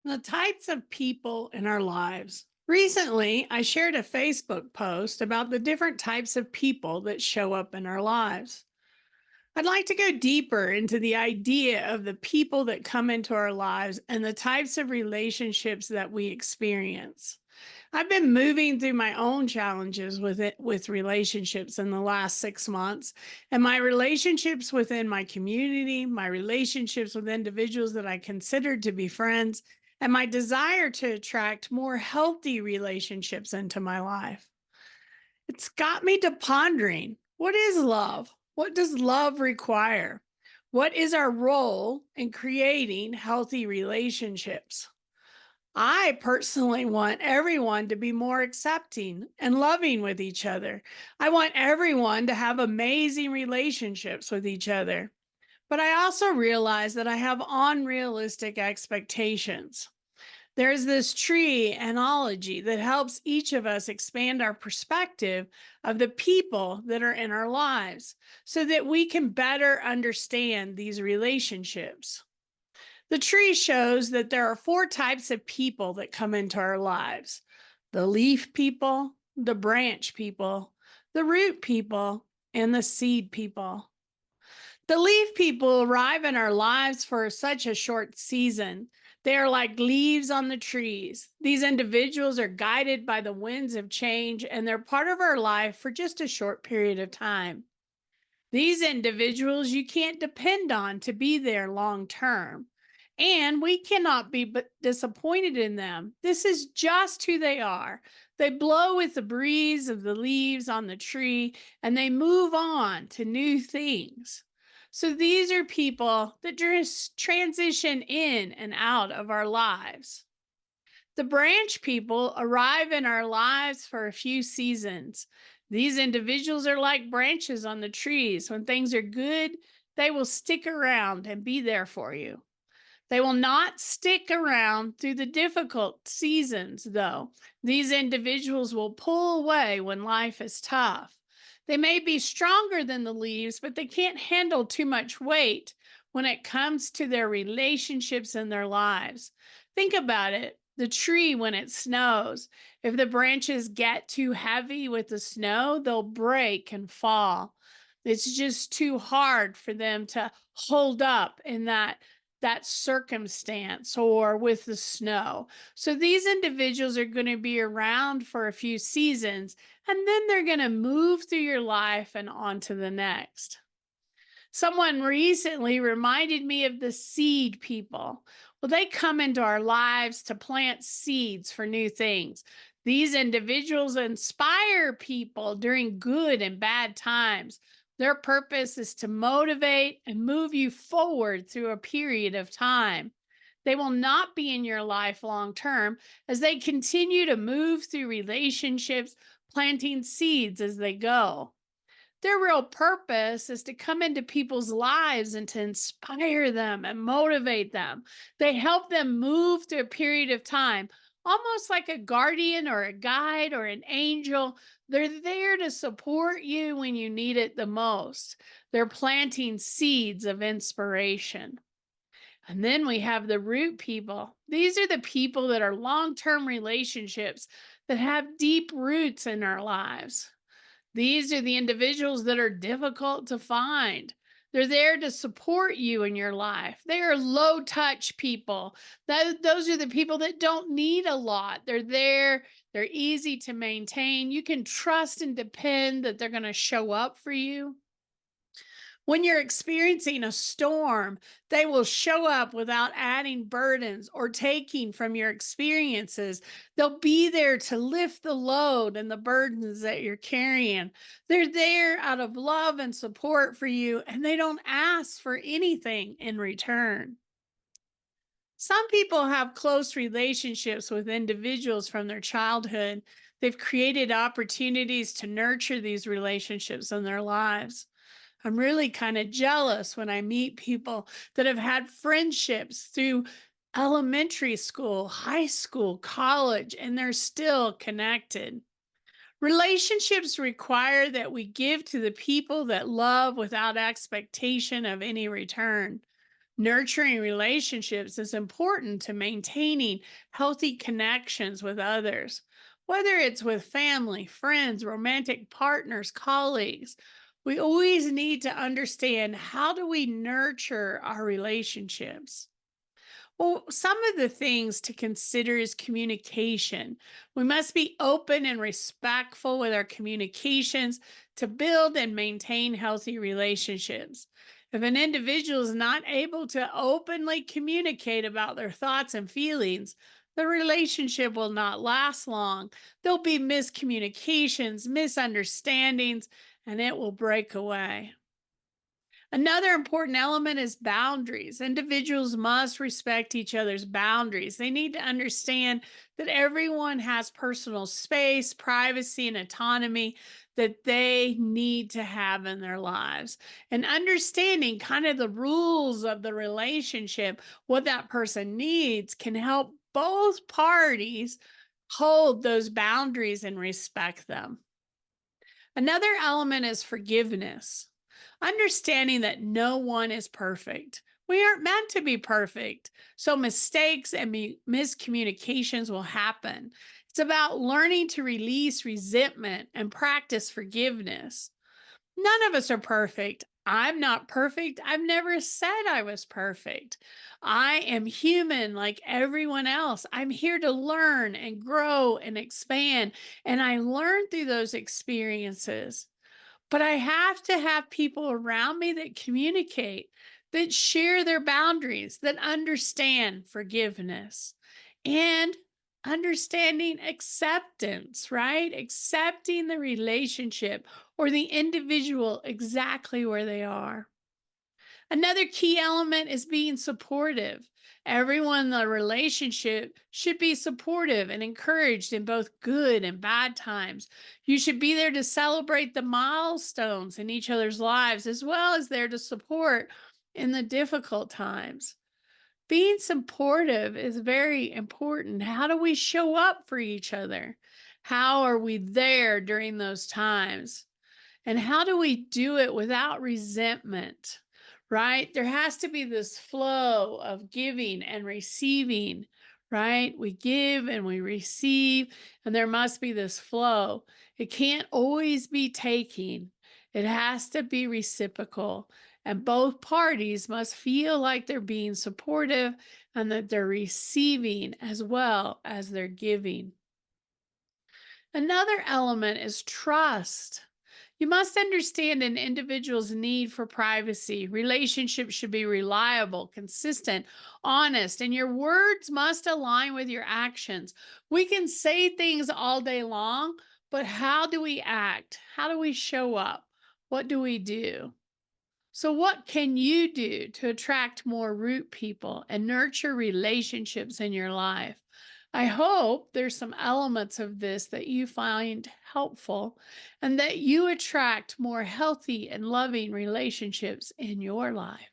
The types of people in our lives. Recently, I shared a Facebook post about the different types of people that show up in our lives. I'd like to go deeper into the idea of the people that come into our lives and the types of relationships that we experience. I've been moving through my own challenges with relationships in the last 6 months, and my relationships within my community, my relationships with individuals that I considered to be friends, and my desire to attract more healthy relationships into my life. It's got me to pondering, what is love? What does love require? What is our role in creating healthy relationships? I personally want everyone to be more accepting and loving with each other. I want everyone to have amazing relationships with each other. But I also realize that I have unrealistic expectations. There's this tree analogy that helps each of us expand our perspective of the people that are in our lives so that we can better understand these relationships. The tree shows that there are four types of people that come into our lives: the leaf people, the branch people, the root people, and the seed people. The leaf people arrive in our lives for such a short season. They are like leaves on the trees. These individuals are guided by the winds of change, and they're part of our life for just a short period of time. These individuals you can't depend on to be there long term. And we cannot be but disappointed in them. This is just who they are. They blow with the breeze of the leaves on the tree and they move on to new things. So these are people that just transition in and out of our lives. The branch people arrive in our lives for a few seasons. These individuals are like branches on the trees. When things are good, they will stick around and be there for you. They will not stick around through the difficult seasons, though. These individuals will pull away when life is tough. They may be stronger than the leaves, but they can't handle too much weight when it comes to their relationships and their lives. Think about it. The tree, when it snows, if the branches get too heavy with the snow, they'll break and fall. It's just too hard for them to hold up in that circumstance or with the snow. So these individuals are going to be around for a few seasons and then they're going to move through your life and on to the next. Someone recently reminded me of the seed people. Well, they come into our lives to plant seeds for new things. These individuals inspire people during good and bad times. Their purpose is to motivate and move you forward through a period of time. They will not be in your life long term as they continue to move through relationships, planting seeds as they go. Their real purpose is to come into people's lives and to inspire them and motivate them. They help them move through a period of time, almost like a guardian or a guide or an angel. They're there to support you when you need it the most. They're planting seeds of inspiration. And then we have the root people. These are the people that are long term relationships that have deep roots in our lives. These are the individuals that are difficult to find. They're there to support you in your life. They are low touch people. Those are the people that don't need a lot. They're there, they're easy to maintain. You can trust and depend that they're going to show up for you. When you're experiencing a storm, they will show up without adding burdens or taking from your experiences. They'll be there to lift the load and the burdens that you're carrying. They're there out of love and support for you, and they don't ask for anything in return. Some people have close relationships with individuals from their childhood. They've created opportunities to nurture these relationships in their lives. I'm really kind of jealous when I meet people that have had friendships through elementary school, high school, college, and they're still connected. Relationships require that we give to the people that love without expectation of any return. Nurturing relationships is important to maintaining healthy connections with others, whether it's with family, friends, romantic partners, colleagues. We always need to understand, how do we nurture our relationships? Well, some of the things to consider is communication. We must be open and respectful with our communications to build and maintain healthy relationships. If an individual is not able to openly communicate about their thoughts and feelings, the relationship will not last long. There'll be miscommunications, misunderstandings, and it will break away. Another important element is boundaries. Individuals must respect each other's boundaries. They need to understand that everyone has personal space, privacy, and autonomy that they need to have in their lives. And understanding kind of the rules of the relationship, what that person needs, can help both parties hold those boundaries and respect them. Another element is forgiveness. Understanding that no one is perfect. We aren't meant to be perfect. So mistakes and miscommunications will happen. It's about learning to release resentment and practice forgiveness. None of us are perfect. I'm not perfect. I've never said I was perfect. I am human like everyone else. I'm here to learn and grow and expand. And I learn through those experiences. But I have to have people around me that communicate, that share their boundaries, that understand forgiveness and understanding acceptance, right? Accepting the relationship or the individual exactly where they are. Another key element is being supportive. Everyone in the relationship should be supportive and encouraged in both good and bad times. You should be there to celebrate the milestones in each other's lives, as well as there to support in the difficult times. Being supportive is very important. How do we show up for each other? How are we there during those times? And how do we do it without resentment? Right? There has to be this flow of giving and receiving, right? We give and we receive, and there must be this flow. It can't always be taking, it has to be reciprocal. And both parties must feel like they're being supportive and that they're receiving as well as they're giving. Another element is trust. You must understand an individual's need for privacy. Relationships should be reliable, consistent, honest, and your words must align with your actions. We can say things all day long, but how do we act? How do we show up? What do we do? So, what can you do to attract more root people and nurture relationships in your life? I hope there's some elements of this that you find helpful and that you attract more healthy and loving relationships in your life.